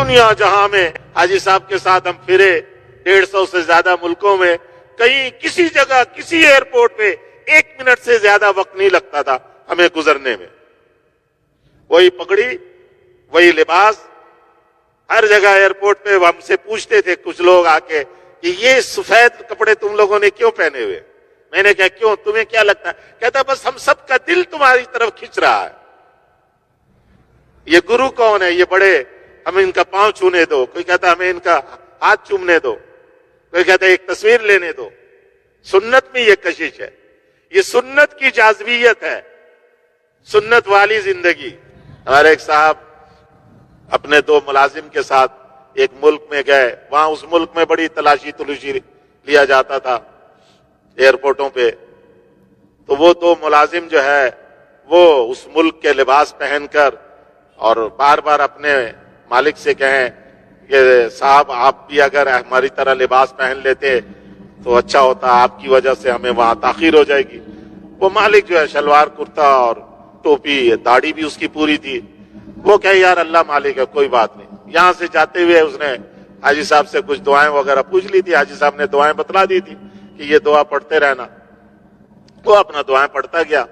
دنیا جہاں میں حاجی صاحب کے ساتھ ہم پھرے 150 سے زیادہ ملکوں میں، کہیں کسی جگہ کسی ایئرپورٹ پہ 1 منٹ سے زیادہ وقت نہیں لگتا تھا ہمیں گزرنے میں. وہی پگڑی، وہی لباس، ہر جگہ ایئرپورٹ پہ ہم سے پوچھتے تھے کچھ لوگ آ کے کہ یہ سفید کپڑے تم لوگوں نے کیوں پہنے ہوئے؟ میں نے کہا کیوں، تمہیں کیا لگتا ہے؟ کہتا بس ہم سب کا دل تمہاری طرف کھنچ رہا ہے. یہ گرو کون ہے؟ یہ بڑے، ہمیں ان کا پاؤں چھونے دو. کوئی کہتا ہمیں ان کا ہاتھ چومنے دو، کوئی کہتا ایک تصویر لینے دو. سنت میں یہ کشش ہے، یہ سنت کی جاذبیت ہے، سنت والی زندگی. ہمارے ایک صاحب اپنے 2 ملازم کے ساتھ ایک ملک میں گئے، وہاں اس ملک میں بڑی تلاشی لیا جاتا تھا ایئرپورٹوں پہ. تو وہ 2 ملازم جو ہے وہ اس ملک کے لباس پہن کر اور بار بار اپنے مالک سے کہیں کہ صاحب آپ بھی اگر ہماری طرح لباس پہن لیتے تو اچھا ہوتا، آپ کی وجہ سے ہمیں وہاں تاخیر ہو جائے گی. وہ مالک جو ہے شلوار کرتا اور ٹوپی، داڑھی بھی اس کی پوری تھی. وہ کہے یار اللہ مالک ہے، کوئی بات نہیں. یہاں سے جاتے ہوئے اس نے حاجی صاحب سے کچھ دعائیں وغیرہ پوچھ لی تھی. حاجی صاحب نے دعائیں بتلا دی تھی کہ یہ دعا پڑھتے رہنا. وہ اپنا دعائیں پڑھتا گیا.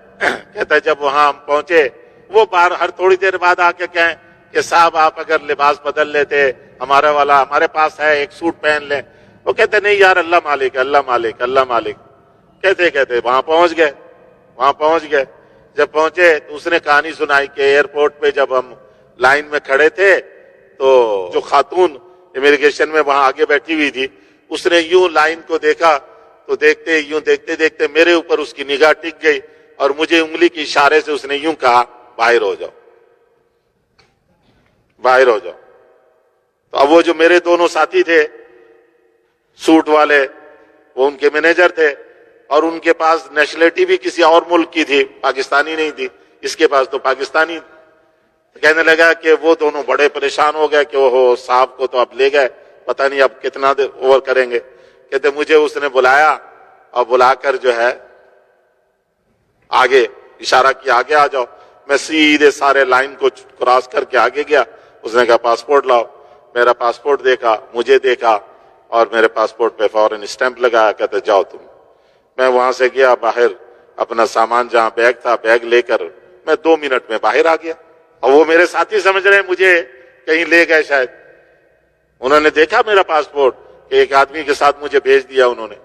کہتا ہے جب وہاں ہم پہنچے، وہ ہر تھوڑی دیر بعد آ کے کہیں کہ صاحب آپ اگر لباس بدل لیتے، ہمارا والا ہمارے پاس ہے، ایک سوٹ پہن لیں. وہ کہتے نہیں یار اللہ مالک ہے، اللہ مالک، اللہ مالک. کہتے وہاں پہنچ گئے. جب پہنچے تو اس نے کہانی سنائی کہ ایئرپورٹ پہ جب ہم لائن میں کھڑے تھے تو جو خاتون امیگریشن میں وہاں آگے بیٹھی ہوئی تھی، اس نے یوں لائن کو دیکھا تو دیکھتے دیکھتے میرے اوپر اس کی نگاہ ٹک گئی اور مجھے انگلی کے اشارے سے اس نے یوں کہا باہر ہو جاؤ، باہر ہو جاؤ. تو اب وہ جو میرے دونوں ساتھی تھے سوٹ والے، وہ ان کے مینیجر تھے اور ان کے پاس نیشنلٹی بھی کسی اور ملک کی تھی، پاکستانی نہیں تھی. اس کے پاس تو پاکستانی. کہنے لگا کہ وہ دونوں بڑے پریشان ہو گئے کہ وہ صاحب کو تو اب لے گئے، پتہ نہیں اب کتنا دیر اوور کریں گے. کہتے مجھے اس نے بلایا اور بلا کر جو ہے آگے اشارہ کیا آگے آ جاؤ. میں سیدھے سارے لائن کو کراس کر کے آگے گیا. اس نے کہا پاسپورٹ لاؤ. میرا پاسپورٹ دیکھا، مجھے دیکھا اور میرے پاسپورٹ پہ فوراً اسٹیمپ لگایا. کہتے جاؤ تم. میں وہاں سے گیا باہر، اپنا سامان جہاں بیگ تھا بیگ لے کر میں 2 منٹ میں باہر آ گیا. اور وہ میرے ساتھی سمجھ رہے ہیں مجھے کہیں لے گئے شاید. انہوں نے دیکھا میرا پاسپورٹ کہ ایک آدمی کے ساتھ مجھے بھیج دیا انہوں نے.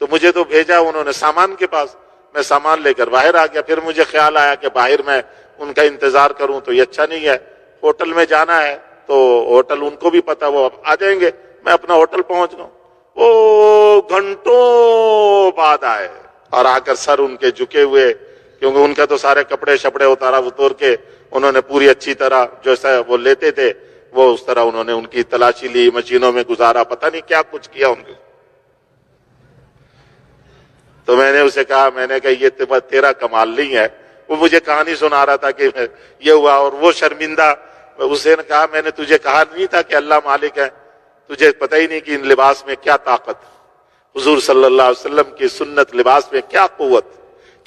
تو مجھے تو بھیجا انہوں نے سامان کے پاس، میں سامان لے کر باہر آ گیا. پھر مجھے خیال آیا کہ باہر میں ان کا انتظار کروں تو یہ اچھا نہیں ہے. ہوٹل میں جانا ہے تو ہوٹل ان کو بھی پتا، وہ آ جائیں گے. میں اپنا ہوٹل پہنچ گا. وہ گھنٹوں بعد آئے اور آ کر سر ان کے جھکے ہوئے، کیونکہ ان کا تو سارے کپڑے شپڑے اتور کے انہوں نے پوری اچھی طرح جیسا وہ لیتے تھے وہ اس طرح انہوں نے ان کی تلاشی لی، مشینوں میں گزارا، پتہ نہیں کیا کچھ کیا ان کو. تو میں نے اسے کہا، میں نے کہا یہ تیرا کمال نہیں ہے. وہ مجھے کہانی سنا رہا تھا کہ یہ ہوا اور وہ شرمندہ. اسے نے کہا میں نے تجھے کہا نہیں تھا کہ اللہ مالک ہے؟ تجھے پتہ ہی نہیں کہ ان لباس میں کیا طاقت، حضور صلی اللہ علیہ وسلم کی سنت لباس میں کیا قوت،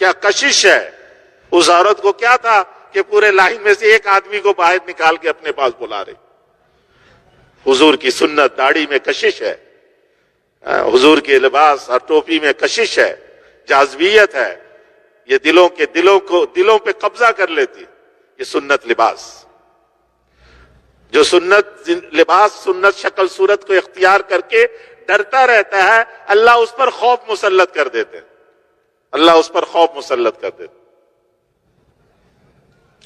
کیا کشش ہے. اس عورت کو کیا تھا کہ پورے لائن میں سے ایک آدمی کو باہر نکال کے اپنے پاس بلا رہی. حضور کی سنت داڑھی میں کشش ہے، حضور کے لباس اور ٹوپی میں کشش ہے، جاذبیت ہے. یہ دلوں پہ قبضہ کر لیتی ہے. یہ سنت لباس، جو سنت لباس سنت شکل صورت کو اختیار کر کے ڈرتا رہتا ہے، اللہ اس پر خوف مسلط کر دیتے، اللہ اس پر خوف مسلط کر دیتے.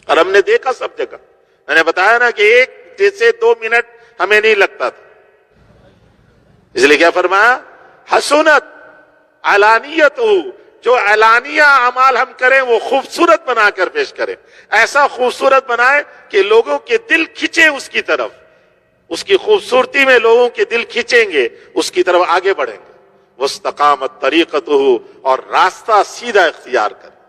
اور ہم نے دیکھا سب جگہ. میں نے بتایا نا کہ ایک جیسے 2 منٹ ہمیں نہیں لگتا تھا. اس لیے کیا فرمایا؟ حسنت علانیت، جو اعلانیہ اعمال ہم کریں وہ خوبصورت بنا کر پیش کریں. ایسا خوبصورت بنائے کہ لوگوں کے دل کھنچے اس کی طرف، اس کی خوبصورتی میں لوگوں کے دل کھنچیں گے، اس کی طرف آگے بڑھیں گے. واستقامت طریقتہ، اور راستہ سیدھا اختیار کریں.